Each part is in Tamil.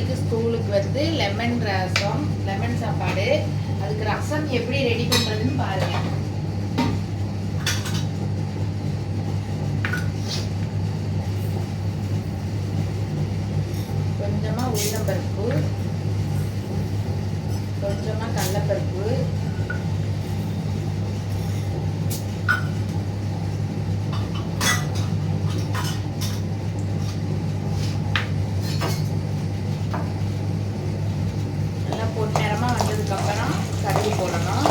பிள்ளைங்களுக்கு ஸ்கூலுக்கு வந்து லெமன் ரசம், லெமன் சாப்பாடு. அதுக்கு ரசம் எப்படி ரெடி பண்ணுறதுன்னு பாருங்கள். கொஞ்சமாக உளுந்தம்பருப்பு, கொஞ்சமாக கடலைப்பருப்பு, பொன்னிறமாக வந்ததுக்கப்புறம் கடுகு போடணும்.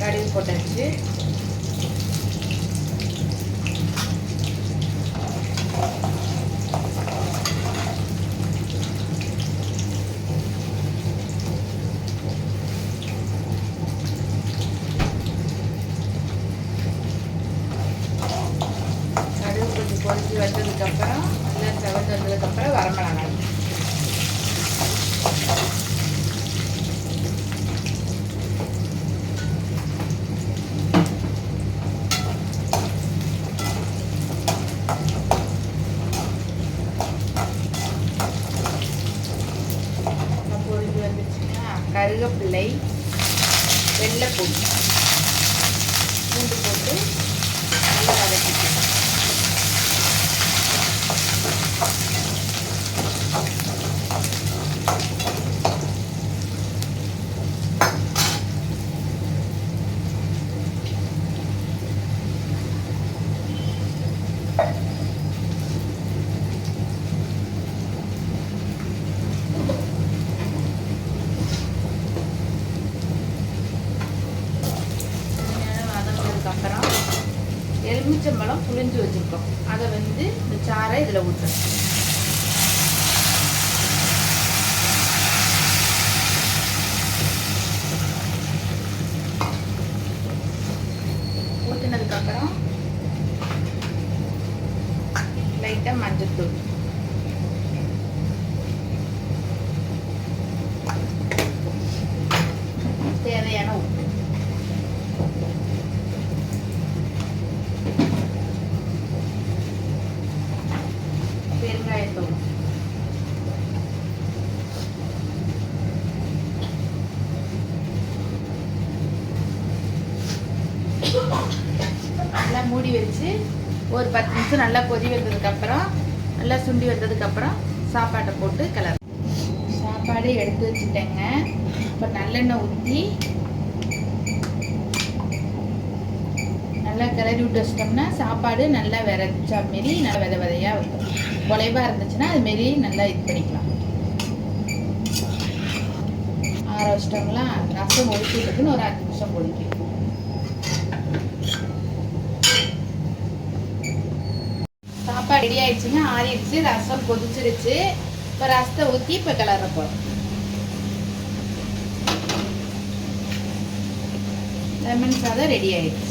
கடுகு போட்டாச்சு. பொரிச்சு வச்சதுக்கப்புறம் நல்லா செவந்து வந்ததுக்கப்புறம் வரமிளகாய், பொரிஞ்சு வந்துச்சுன்னா கருவேப்பிள்ளை, வெள்ளைப்பூண்டு, பூண்டு போட்டு நல்லா வதக்கிக்கலாம். அப்புறம் எலுமிச்சம்பழம் புளிஞ்சு வச்சுருக்கோம், அதை வந்து இந்த சாறை இதில் ஊற்றணும். ஊற்றினதுக்கப்புறம் லைட்டாக மஞ்சள்தூள், தேவையான உப்பு, பெருங்காயத்தூள், நல்லா மூடி வச்சு ஒரு 10 நிமிஷம் நல்லா கொதி வந்ததுக்கப்புறம், நல்லா சுண்டி வந்ததுக்கப்புறம் சாப்பாட்டை போட்டு கிளறு. சாப்பாடு எடுத்து வச்சுட்டேங்க. இப்போ நல்லெண்ணெய் ஊற்றி நல்லா கிளறி விட்டு வச்சிட்டோம்னா சாப்பாடு நல்லா விரைச்சா மாரி நல்லா விதை விதையாக வைக்கும். குலைவாக இருந்துச்சுன்னா அதுமாரி நல்லா இது பண்ணிக்கலாம். ஆற வச்சிட்டோம்னா ரசம் ஒதுக்கிட்டுக்குன்னு ஒரு 5 நிமிஷம் கொதிக்கும். சாப்பாடு ரெடி ஆயிடுச்சுங்க, ஆறிடுச்சு, ரசம் கொதிச்சிருச்சு. இப்போ ரசத்தை ஊற்றி இப்போ கிளற போகிறோம். லெமன் சாதம் ரெடி ஆயிடுச்சு.